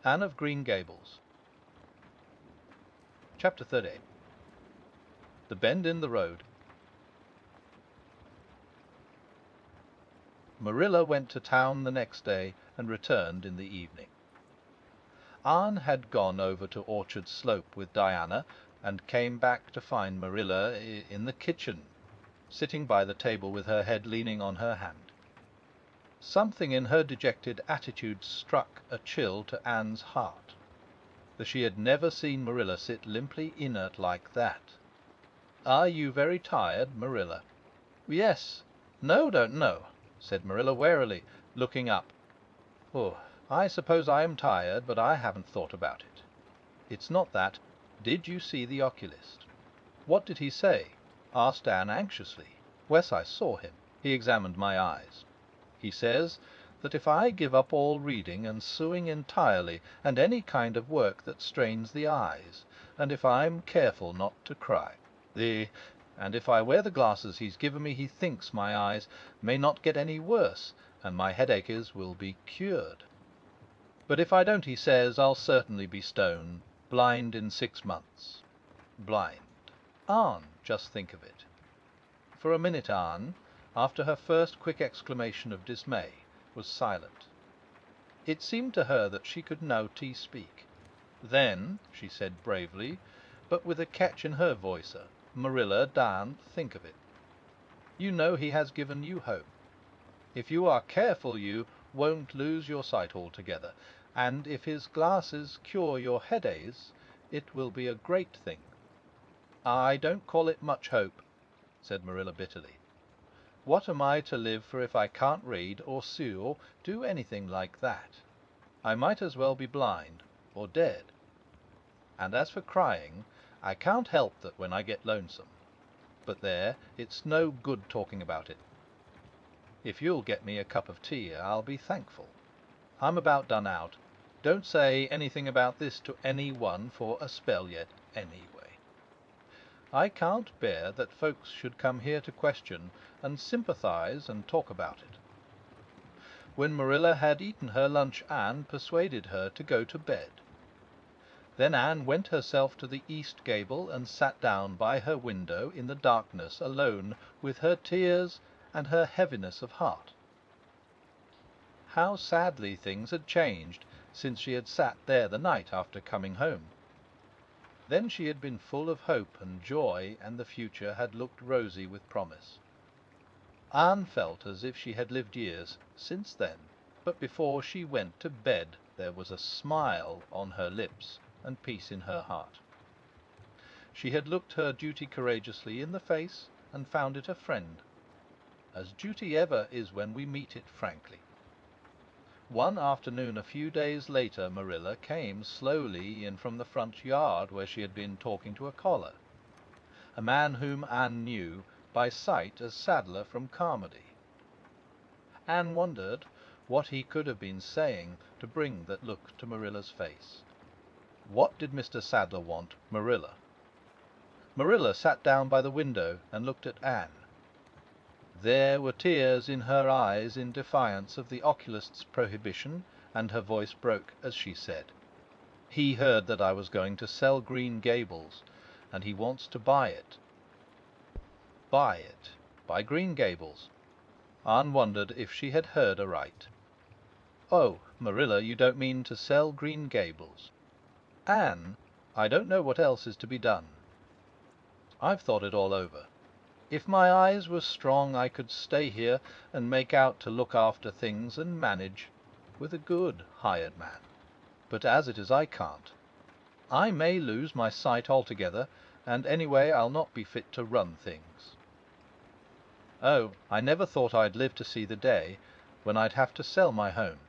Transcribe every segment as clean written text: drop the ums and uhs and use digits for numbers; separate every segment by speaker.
Speaker 1: Anne of Green Gables. Chapter 38. The Bend in the Road. Marilla went to town the next day and returned in the evening. Anne had gone over to Orchard Slope with Diana and came back to find Marilla in the kitchen, sitting by the table with her head leaning on her hand. Something in her dejected attitude struck a chill to Anne's heart. She had never seen Marilla sit limply inert like that. "Are you very tired, Marilla?" "Yes. No, don't know," said Marilla warily, looking up. "Oh, I suppose I am tired, but I haven't thought about it. It's not that. Did you see the oculist?" "What did he say?" asked Anne anxiously. "Wes, I saw him. He examined my eyes. He says that if I give up all reading and sewing entirely, and any kind of work that strains the eyes, and if I'm careful not to cry, and if I wear the glasses he's given me, he thinks my eyes may not get any worse, and my headaches will be cured. But if I don't, he says, I'll certainly be stone, blind in 6 months. Blind. Anne, just think of it." For a minute Anne, after her first quick exclamation of dismay, was silent. It seemed to her that she could now speak. Then she said bravely, but with a catch in her voice, "Marilla, darn, think of it. You know he has given you hope. If you are careful you won't lose your sight altogether, and if his glasses cure your headaches, it will be a great thing." "I don't call it much hope," said Marilla bitterly. "What am I to live for if I can't read or sew or do anything like that? I might as well be blind or dead. And as for crying, I can't help that when I get lonesome. But there, it's no good talking about it. If you'll get me a cup of tea, I'll be thankful. I'm about done out. Don't say anything about this to any one for a spell yet, anyway. I can't bear that folks should come here to question and sympathize and talk about it." When Marilla had eaten her lunch, Anne persuaded her to go to bed. Then Anne went herself to the east gable and sat down by her window in the darkness alone with her tears and her heaviness of heart. How sadly things had changed since she had sat there the night after coming home! Then she had been full of hope and joy, and the future had looked rosy with promise. Anne felt as if she had lived years since then, but before she went to bed there was a smile on her lips and peace in her heart. She had looked her duty courageously in the face and found it a friend, as duty ever is when we meet it frankly. One afternoon a few days later Marilla came slowly in from the front yard where she had been talking to a collar, a man whom Anne knew by sight as Sadler from Carmody. Anne wondered what he could have been saying to bring that look to Marilla's face. What did Mr. Sadler want Marilla? Marilla sat down by the window and looked at Anne. There were tears in her eyes in defiance of the oculist's prohibition, and her voice broke as she said, "He heard that I was going to sell Green Gables, and he wants to buy it." Buy it? Buy Green Gables? Anne wondered if she had heard aright. "Oh, Marilla, you don't mean to sell Green Gables?" "Anne, I don't know what else is to be done. I've thought it all over. If my eyes were strong I could stay here and make out to look after things and manage with a good hired man. But as it is I can't. I may lose my sight altogether, and anyway I'll not be fit to run things. Oh, I never thought I'd live to see the day when I'd have to sell my home.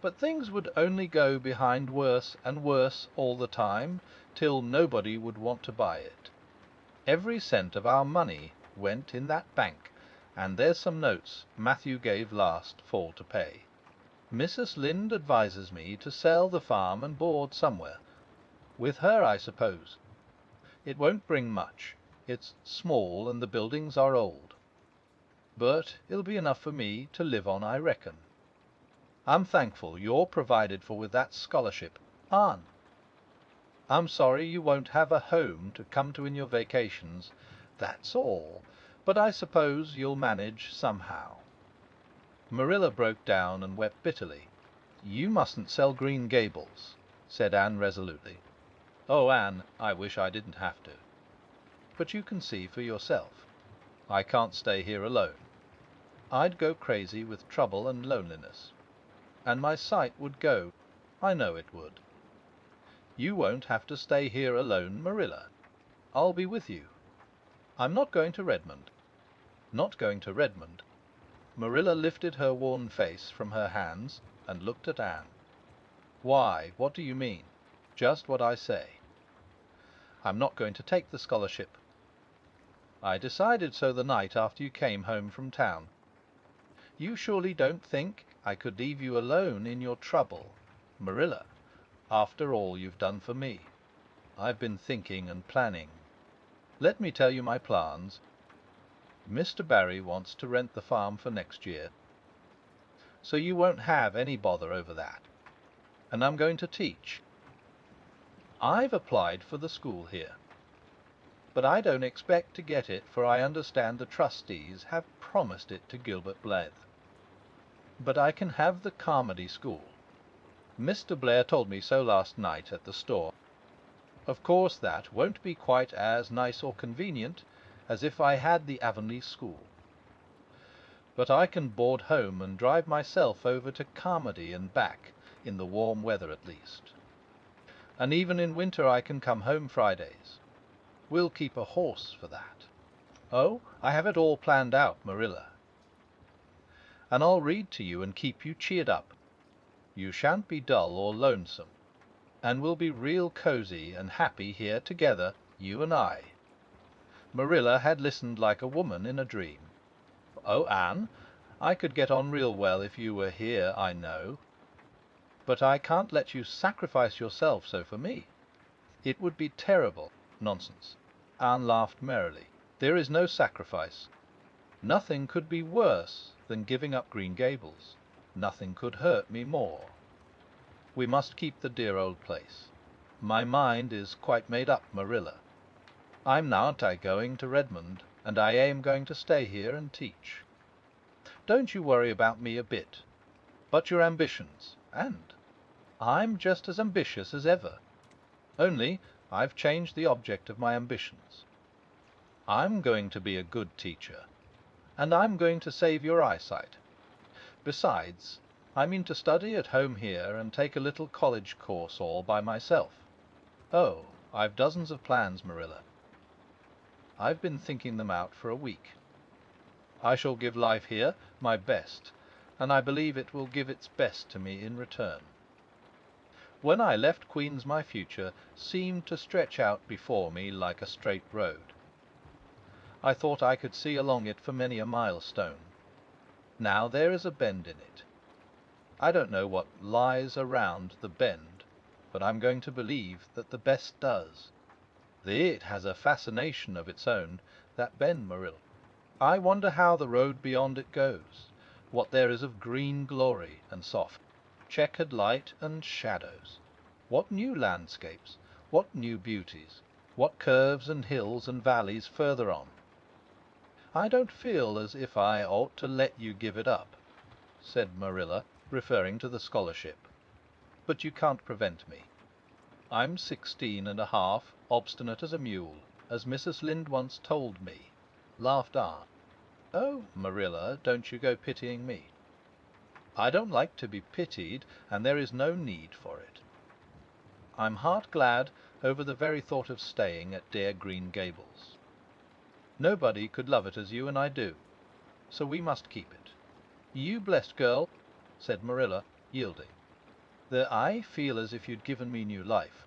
Speaker 1: But things would only go behind worse and worse all the time, till nobody would want to buy it. Every cent of our money went in that bank, and there's some notes Matthew gave last fall to pay. Mrs. Lynde advises me to sell the farm and board somewhere. With her, I suppose. It won't bring much. It's small, and the buildings are old. But it'll be enough for me to live on, I reckon." I'm thankful you're provided for with that scholarship. Anne, I'm sorry you won't have a home to come to in your vacations, that's all. But I suppose you'll manage somehow." Marilla broke down and wept bitterly. "You mustn't sell Green Gables," said Anne resolutely. "Oh, Anne, I wish I didn't have to. But you can see for yourself. I can't stay here alone. I'd go crazy with trouble and loneliness. And my sight would go. I know it would. You won't have to stay here alone, Marilla. I'll be with you. I'm not going to Redmond." "Not going to Redmond?" Marilla lifted her worn face from her hands and looked at Anne. "Why, what do you mean?" "Just what I say. I'm not going to take the scholarship. I decided so the night after you came home from town. You surely don't think I could leave you alone in your trouble, Marilla, after all you've done for me. I've been thinking and planning. Let me tell you my plans. Mr. Barry wants to rent the farm for next year, so you won't have any bother over that. And I'm going to teach. I've applied for the school here, but I don't expect to get it, for I understand the trustees have promised it to Gilbert Blythe. But I can have the Carmody school. Mr. Blair told me so last night at the store. Of course that won't be quite as nice or convenient as if I had the Avonlea school. But I can board home and drive myself over to Carmody and back, in the warm weather at least. And even in winter I can come home Fridays. We'll keep a horse for that. Oh, I have it all planned out, Marilla. And I'll read to you and keep you cheered up. You shan't be dull or lonesome, and we'll be real cozy and happy here together, you and I." Marilla had listened like a woman in a dream. "Oh, Anne, I could get on real well if you were here, I know. But I can't let you sacrifice yourself so for me. It would be terrible." "Nonsense." Anne laughed merrily. "There is no sacrifice. Nothing could be worse than giving up Green Gables. Nothing could hurt me more. We must keep the dear old place. My mind is quite made up, Marilla. I'm not going to Redmond, and I am going to stay here and teach. Don't you worry about me a bit. But your ambitions, and I'm just as ambitious as ever. Only I've changed the object of my ambitions. I'm going to be a good teacher, and I'm going to save your eyesight. Besides, I mean to study at home here and take a little college course all by myself. Oh, I've dozens of plans, Marilla. I've been thinking them out for a week. I shall give life here my best, and I believe it will give its best to me in return. When I left Queen's my future seemed to stretch out before me like a straight road. I thought I could see along it for many a milestone. Now there is a bend in it. I don't know what lies around the bend, but I'm going to believe that the best does. It has a fascination of its own, that bend, Marilla. I wonder how the road beyond it goes, what there is of green glory and soft, checkered light and shadows, what new landscapes, what new beauties, what curves and hills and valleys further on. I don't feel as if I ought to let you give it up," said Marilla, referring to the scholarship. "But you can't prevent me. I'm 16 and a half, obstinate as a mule, as Mrs. Lynde once told me," laughed Anne. "Oh, Marilla, don't you go pitying me. I don't like to be pitied, and there is no need for it. I'm heart glad over the very thought of staying at dear Green Gables. Nobody could love it as you and I do, so we must keep it." "You blessed girl," said Marilla, yielding. "I feel as if you'd given me new life.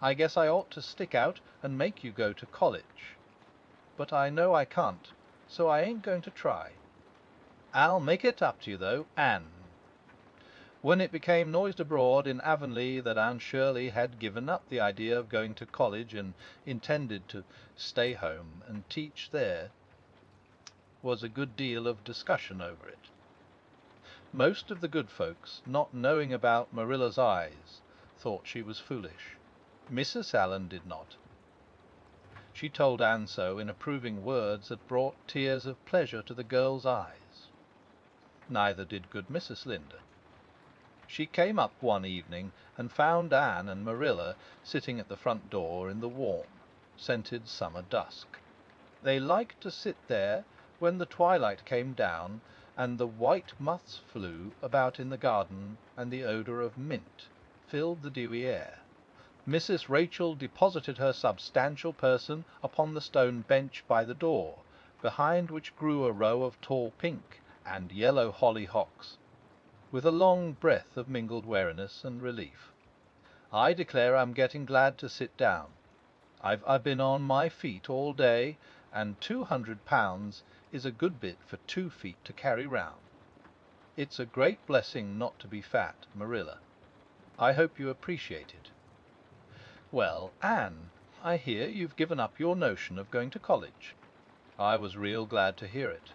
Speaker 1: I guess I ought to stick out and make you go to college. But I know I can't, so I ain't going to try. I'll make it up to you, though, Anne." When it became noised abroad in Avonlea that Anne Shirley had given up the idea of going to college and intended to stay home and teach there, was a good deal of discussion over it. Most of the good folks, not knowing about Marilla's eyes, thought she was foolish. Mrs. Allen did not. She told Anne so in approving words that brought tears of pleasure to the girl's eyes. Neither did good Mrs. Linde. She came up one evening and found Anne and Marilla sitting at the front door in the warm, scented summer dusk. They liked to sit there when the twilight came down and the white moths flew about in the garden and the odour of mint filled the dewy air. Mrs. Rachel deposited her substantial person upon the stone bench by the door, behind which grew a row of tall pink and yellow hollyhocks, with a long breath of mingled weariness and relief. I declare I'm getting glad to sit down. I've been on my feet all day, and £200 is a good bit for 2 feet to carry round. It's a great blessing not to be fat, Marilla. I hope you appreciate it. Well, Anne, I hear you've given up your notion of going to college. I was real glad to hear it.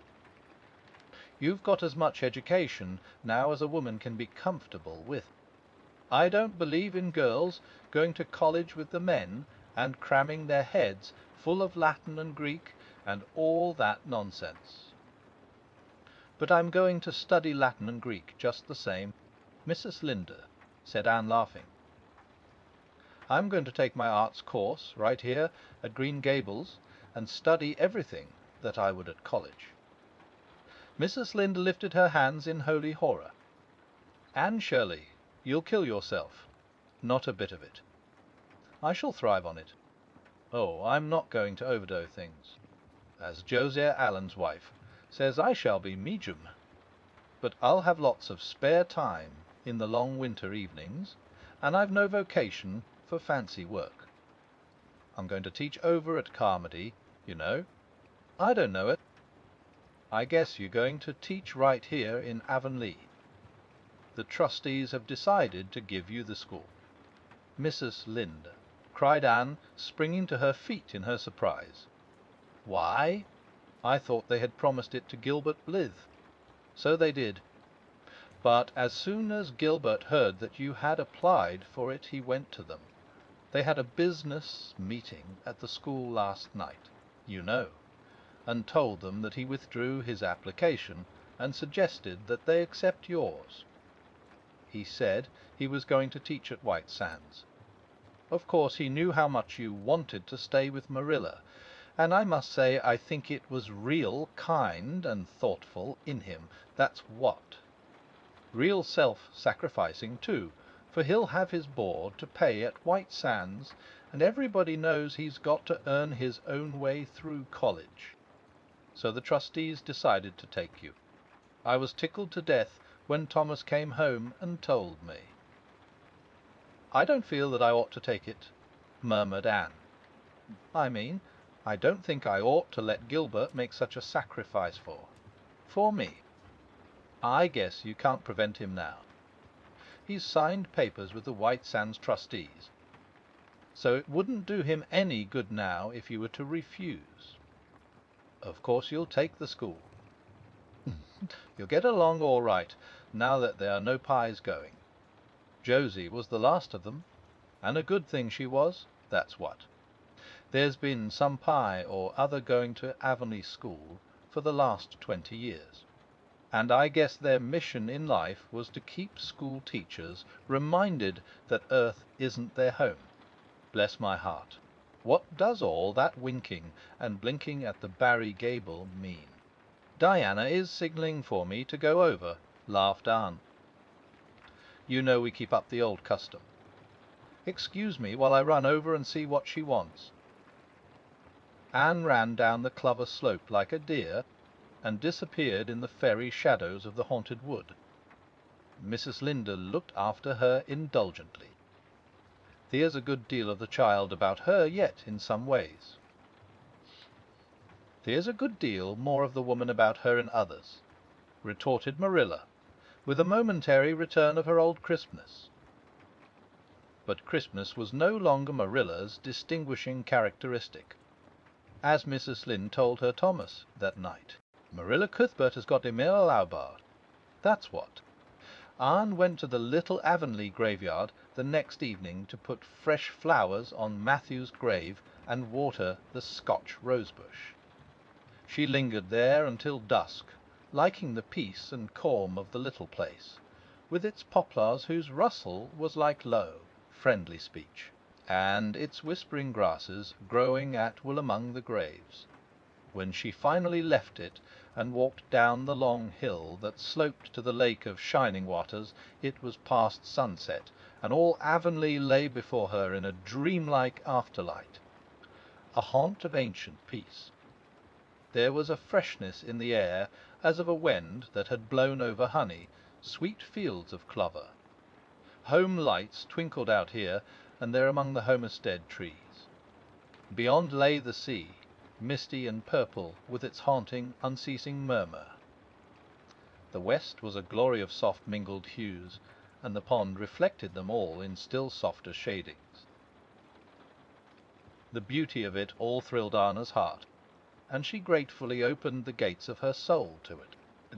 Speaker 1: You've got as much education now as a woman can be comfortable with. I don't believe in girls going to college with the men and cramming their heads full of Latin and Greek and all that nonsense. But I'm going to study Latin and Greek just the same, Mrs. Linde, said Anne, laughing. I'm going to take my arts course right here at Green Gables and study everything that I would at college. Mrs. Linde lifted her hands in holy horror. Anne Shirley, you'll kill yourself. Not a bit of it. I shall thrive on it. Oh, I'm not going to overdo things. As Josiah Allen's wife says, I shall be medium. But I'll have lots of spare time in the long winter evenings, and I've no vocation for fancy work. I'm going to teach over at Carmody, you know. I don't know it. I guess you're going to teach right here in Avonlea. The trustees have decided to give you the school. Mrs. Linde, cried Anne, springing to her feet in her surprise. Why? I thought they had promised it to Gilbert Blythe. So they did. But as soon as Gilbert heard that you had applied for it, he went to them. They had a business meeting at the school last night, you know, and told them that he withdrew his application and suggested that they accept yours. He said he was going to teach at White Sands. Of course he knew how much you wanted to stay with Marilla, and I must say I think it was real kind and thoughtful in him, that's what. Real self-sacrificing, too, for he'll have his board to pay at White Sands, and everybody knows he's got to earn his own way through college. So the trustees decided to take you. I was tickled to death when Thomas came home and told me. I don't feel that I ought to take it, murmured Anne. I mean, I don't think I ought to let Gilbert make such a sacrifice for me. I guess you can't prevent him now. He's signed papers with the White Sands trustees, so it wouldn't do him any good now if you were to refuse. Of course you'll take the school. You'll get along all right, now that there are no pies going. Josie was the last of them, and a good thing she was, that's what. There's been some pie or other going to Avonlea School for the last 20 years. And I guess their mission in life was to keep school teachers reminded that Earth isn't their home. Bless my heart. What does all that winking and blinking at the Barry gable mean? Diana is signalling for me to go over, laughed Anne. You know we keep up the old custom. Excuse me while I run over and see what she wants. Anne ran down the clover slope like a deer and disappeared in the fairy shadows of the haunted wood. Mrs. Linde looked after her indulgently. There's a good deal of the child about her yet in some ways. There's a good deal more of the woman about her in others, retorted Marilla, with a momentary return of her old crispness. But crispness was no longer Marilla's distinguishing characteristic, as Mrs. Linde told her Thomas that night. Marilla Cuthbert has got Emil Laubart. That's what. Anne went to the little Avonlea graveyard the next evening to put fresh flowers on Matthew's grave and water the Scotch rosebush. She lingered there until dusk, liking the peace and calm of the little place, with its poplars whose rustle was like low, friendly speech, and its whispering grasses growing at will among the graves. When she finally left it and walked down the long hill that sloped to the lake of shining waters, it was past sunset, and all Avonlea lay before her in a dreamlike afterlight, a haunt of ancient peace. There was a freshness in the air as of a wind that had blown over honey, sweet fields of clover. Home lights twinkled out here and there among the homestead trees. Beyond lay the sea, misty and purple with its haunting, unceasing murmur. The west was a glory of soft mingled hues, and the pond reflected them all in still softer shadings. The beauty of it all thrilled Anna's heart, and she gratefully opened the gates of her soul to it.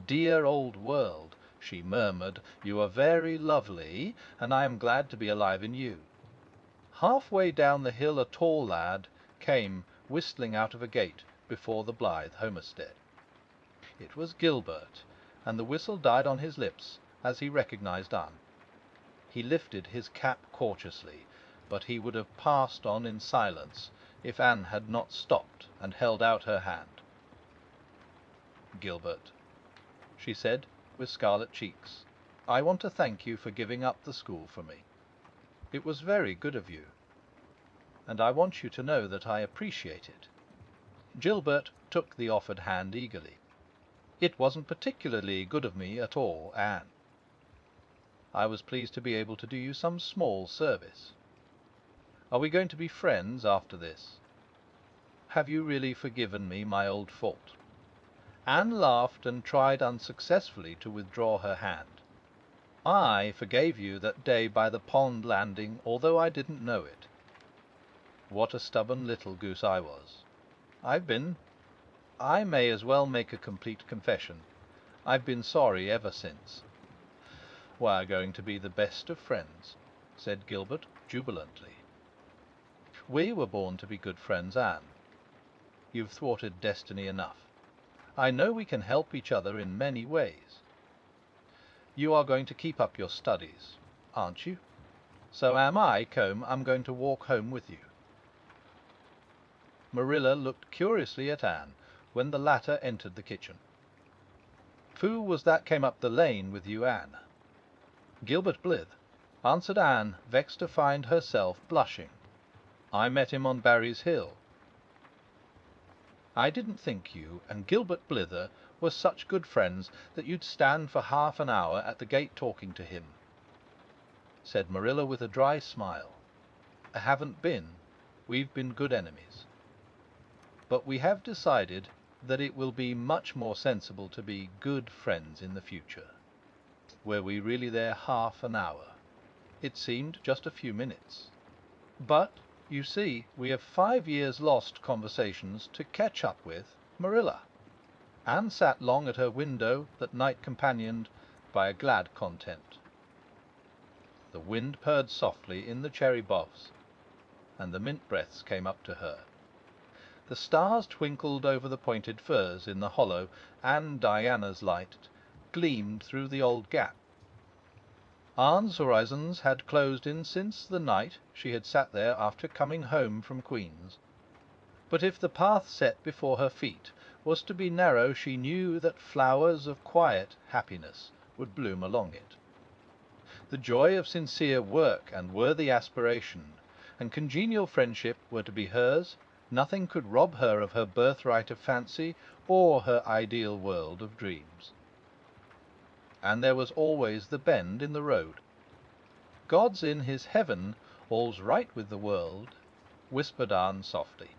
Speaker 1: "Dear old world," she murmured, "you are very lovely, and I am glad to be alive in you." Half-way down the hill a tall lad came whistling out of a gate before the Blythe homestead. It was Gilbert, and the whistle died on his lips as he recognized Anne. He lifted his cap cautiously, but he would have passed on in silence if Anne had not stopped and held out her hand. "Gilbert," she said, with scarlet cheeks, "I want to thank you for giving up the school for me. It was very good of you, and I want you to know that I appreciate it." Gilbert took the offered hand eagerly. "It wasn't particularly good of me at all, Anne. I was pleased to be able to do you some small service. Are we going to be friends after this? Have you really forgiven me my old fault?" Anne laughed and tried unsuccessfully to withdraw her hand. "I forgave you that day by the pond landing, although I didn't know it. What a stubborn little goose I was. I may as well make a complete confession. I've been sorry ever since." "We're going to be the best of friends," said Gilbert jubilantly. "We were born to be good friends, Anne. You've thwarted destiny enough. I know we can help each other in many ways. You are going to keep up your studies, aren't you? So am I, Combe. I'm going to walk home with you." Marilla looked curiously at Anne when the latter entered the kitchen. "Who was that came up the lane with you, Anne?" "Gilbert Blythe," answered Anne, vexed to find herself blushing. "I met him on Barry's Hill." "I didn't think you and Gilbert Blythe were such good friends that you'd stand for half an hour at the gate talking to him," said Marilla with a dry smile. "Haven't been. We've been good enemies. But we have decided that it will be much more sensible to be good friends in the future." Were we really there half an hour? It seemed just a few minutes. But, you see, we have 5 years lost conversations to catch up with, Marilla. Anne sat long at her window that night companioned by a glad content. The wind purred softly in the cherry boughs, and the mint breaths came up to her. The stars twinkled over the pointed firs in the hollow, and Diana's light gleamed through the old gap. Anne's horizons had closed in since the night she had sat there after coming home from Queen's. But if the path set before her feet was to be narrow, she knew that flowers of quiet happiness would bloom along it. The joy of sincere work and worthy aspiration and congenial friendship were to be hers. Nothing could rob her of her birthright of fancy or her ideal world of dreams. And there was always the bend in the road. "God's in his heaven, all's right with the world," whispered Anne softly.